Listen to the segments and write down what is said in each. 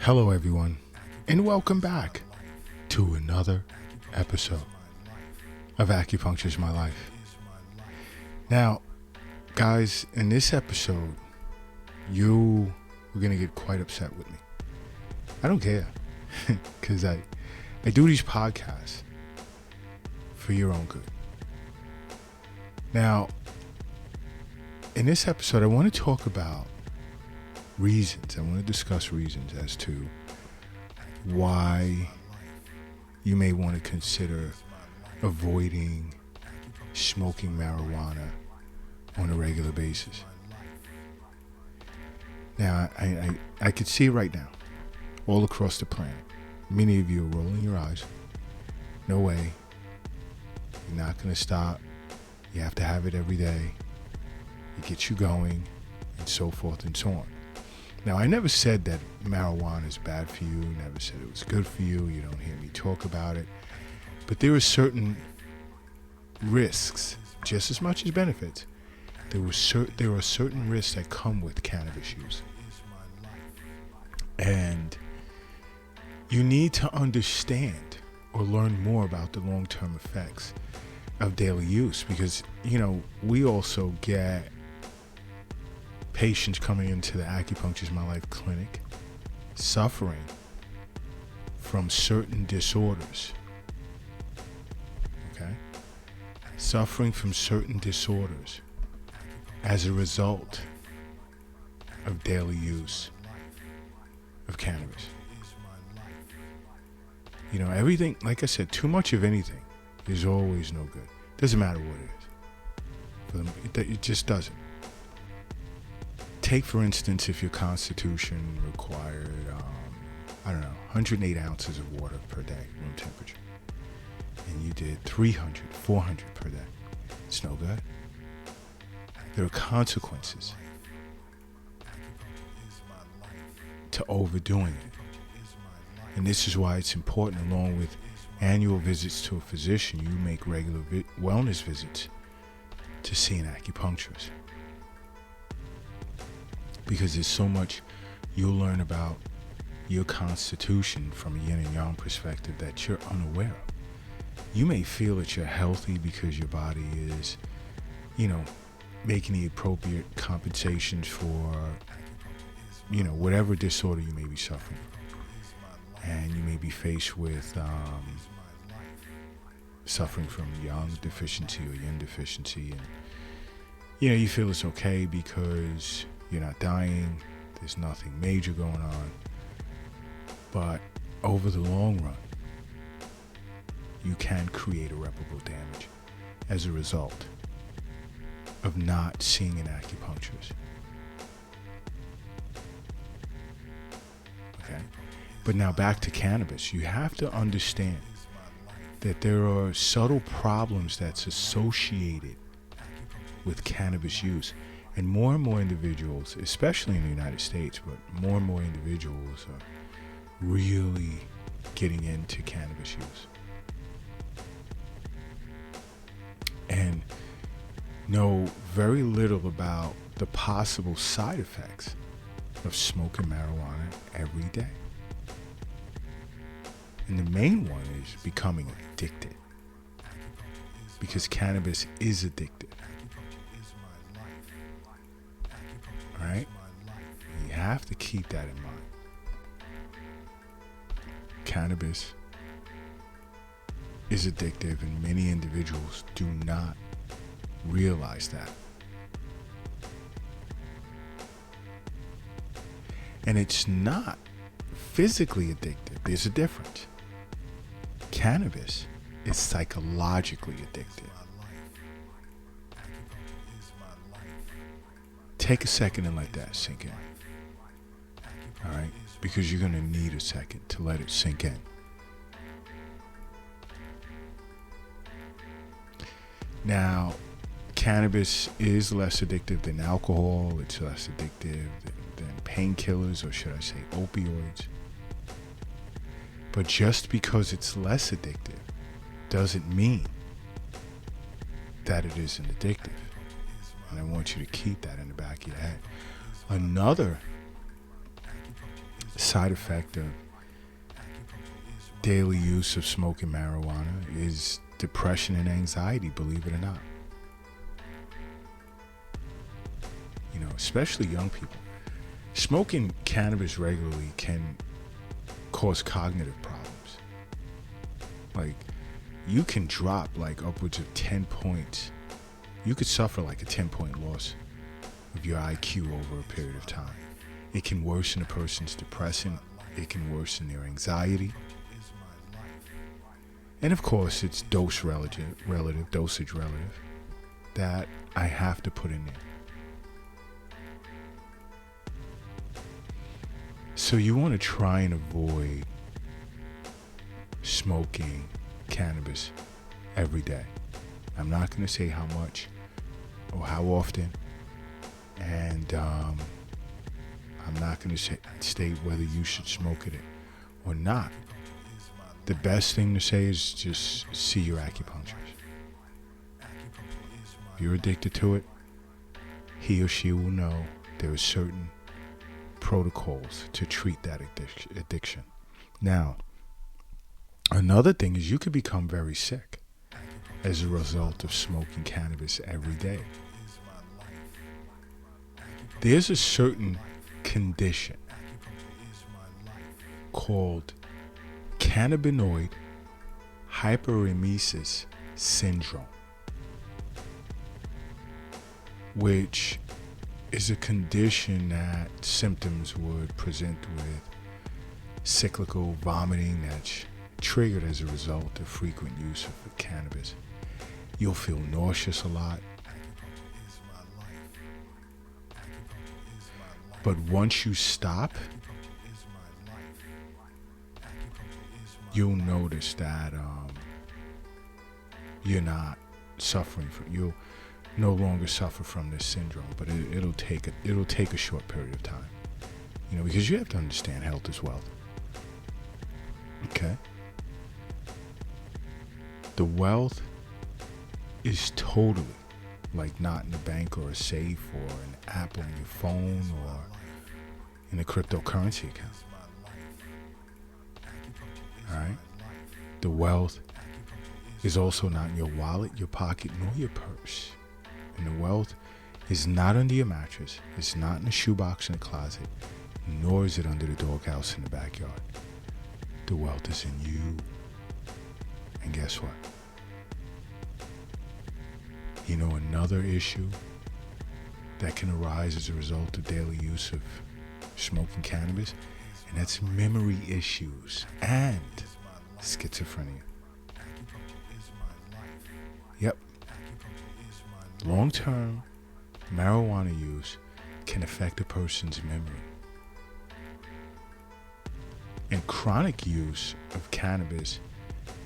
Hello, everyone, and welcome back to another episode of Acupuncture is My Life. Now, guys, in this episode, you are going to get quite upset with me. I don't care, because I do these podcasts for your own good. Now, in this episode, I want to talk about reasons. I want to discuss reasons as to why you may want to consider avoiding smoking marijuana on a regular basis. Now, I could see right now, all across the planet, many of you are rolling your eyes. No way. You're not going to stop. You have to have it every day. It gets you going, and so forth and so on. Now, I never said that marijuana is bad for you, never said it was good for you. You don't hear me talk about it. But there are certain risks, just as much as benefits. There are certain risks that come with cannabis use. And you need to understand or learn more about the long-term effects of daily use, because, we also get patients coming into the Acupuncture is My Life clinic suffering from certain disorders. Okay? Suffering from certain disorders as a result of daily use of cannabis. Everything, like I said, too much of anything is always no good. Doesn't matter what it is. It just doesn't. Take, for instance, if your constitution required, 108 ounces of water per day, room temperature, and you did 300, 400 per day. It's no good. There are consequences to overdoing it. And this is why it's important, along with annual visits to a physician, you make regular wellness visits to see an acupuncturist. Because there's so much you'll learn about your constitution from a yin and yang perspective that you're unaware of. You may feel that you're healthy because your body is, making the appropriate compensations for, whatever disorder you may be suffering from. And you may be faced with suffering from yang deficiency or yin deficiency. And, you feel it's okay because you're not dying, there's nothing major going on. But over the long run, you can create irreparable damage as a result of not seeing an acupuncturist. Okay? But now back to cannabis. You have to understand that there are subtle problems that's associated with cannabis use. And more individuals, especially in the United States, but more and more individuals are really getting into cannabis use. And know very little about the possible side effects of smoking marijuana every day. And the main one is becoming addicted, because cannabis is addictive. Right? You have to keep that in mind. Cannabis is addictive, and many individuals do not realize that. And it's not physically addictive. There's a difference. Cannabis is psychologically addictive. Take a second and let that sink in. All right? Because you're going to need a second to let it sink in. Now, cannabis is less addictive than alcohol. It's less addictive than painkillers, or should I say opioids. But just because it's less addictive doesn't mean that it isn't addictive. And I want you to keep that in the back of your head. Another side effect of daily use of smoking marijuana is depression and anxiety, believe it or not. You know, especially young people. Smoking cannabis regularly can cause cognitive problems. Like, you can drop like upwards of 10 points. You could suffer like a 10-point loss of your IQ over a period of time. It can worsen a person's depression. It can worsen their anxiety. And of course, it's dosage relative that I have to put in there. So you want to try and avoid smoking cannabis every day. I'm not going to say how much or how often, and I'm not going to state whether you should smoke it or not. The best thing to say is just see your acupuncturist. If you're addicted to it, he or she will know there are certain protocols to treat that addiction. Now, another thing is you could become very sick as a result of smoking cannabis every day. There's a certain condition called cannabinoid hyperemesis syndrome, which is a condition that symptoms would present with cyclical vomiting that's triggered as a result of frequent use of cannabis. You'll feel nauseous a lot. But once you stop, you'll notice that you're not suffering from, you'll no longer suffer from this syndrome, but it'll take a short period of time. You know, because you have to understand health is wealth. Okay? The wealth is totally like not in a bank or a safe or an app on your phone or in a cryptocurrency account. Alright? The wealth is also not in your wallet, your pocket, nor your purse. And the wealth is not under your mattress. It's not in a shoebox in the closet, nor is it under the doghouse in the backyard. The wealth is in you. And guess what? You know another issue that can arise as a result of daily use of smoking cannabis, and that's memory issues and schizophrenia. Yep. Long-term marijuana use can affect a person's memory. And chronic use of cannabis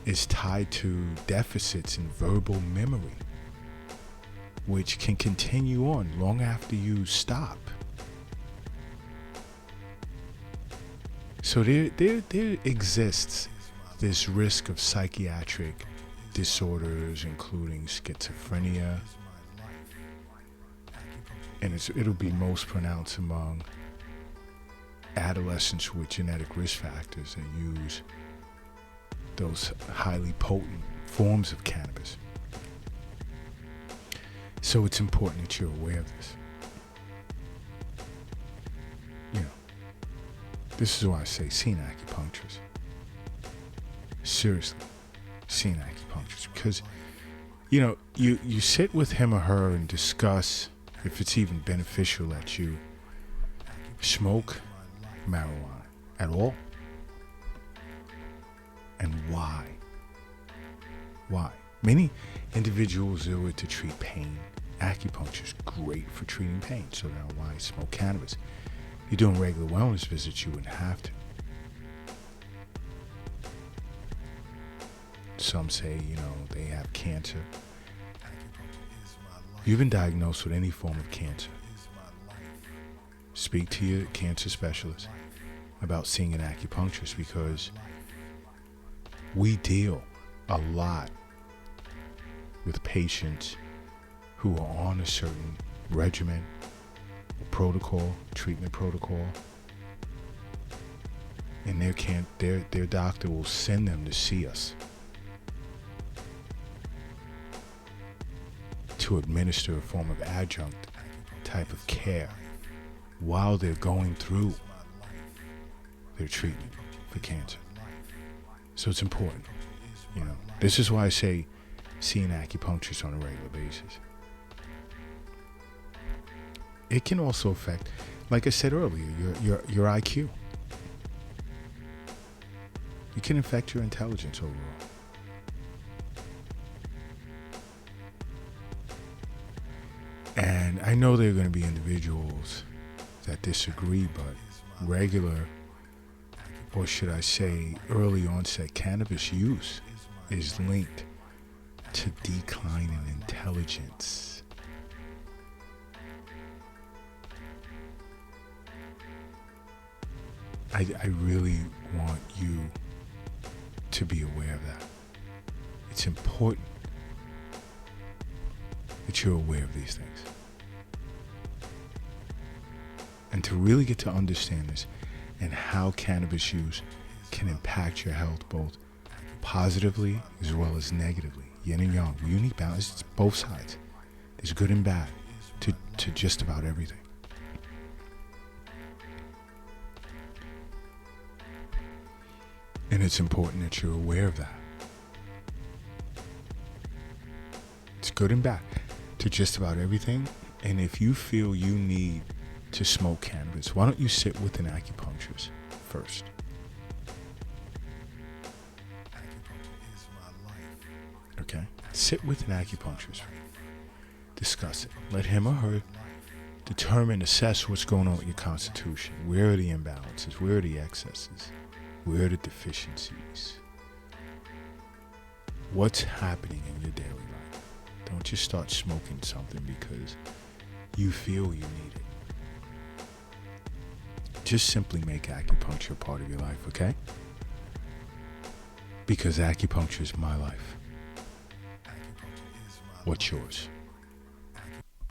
is tied to deficits in verbal memory, which can continue on long after you stop. So there exists this risk of psychiatric disorders, including schizophrenia, and it'll be most pronounced among adolescents with genetic risk factors that use those highly potent forms of cannabis. So it's important that you're aware of this. You know, this is why I say see an acupuncturist. Seriously, see an acupuncturist, because you know you sit with him or her and discuss if it's even beneficial that you smoke marijuana at all, and why. Many individuals do it to treat pain. Acupuncture is great for treating pain, so now why smoke cannabis? You're doing regular wellness visits, you wouldn't have to. Some say, you know, they have cancer. If you've been diagnosed with any form of cancer, speak to your cancer specialist about seeing an acupuncturist, because we deal a lot with patients who are on a certain regimen, protocol, treatment protocol, their doctor will send them to see us to administer a form of adjunct type of care while they're going through their treatment for cancer. So it's important. This is why I say see an acupuncturist on a regular basis. It can also affect, like I said earlier, your IQ. It can affect your intelligence overall. And I know there are going to be individuals that disagree, but regular, or should I say early onset cannabis use is linked to decline in intelligence. I really want you to be aware of that. It's important that you're aware of these things. And to really get to understand this and how cannabis use can impact your health both positively as well as negatively. Yin and yang, unique balance, it's both sides. There's good and bad to just about everything. And it's important that you're aware of that. It's good and bad to just about everything. And if you feel you need to smoke cannabis, why don't you sit with an acupuncturist first? Okay? Sit with an acupuncturist. Discuss it. Let him or her determine, assess what's going on with your constitution. Where are the imbalances? Where are the excesses? Where are the deficiencies? What's happening in your daily life? Don't just start smoking something because you feel you need it. Just simply make acupuncture a part of your life, okay? Because acupuncture is my life. What's yours?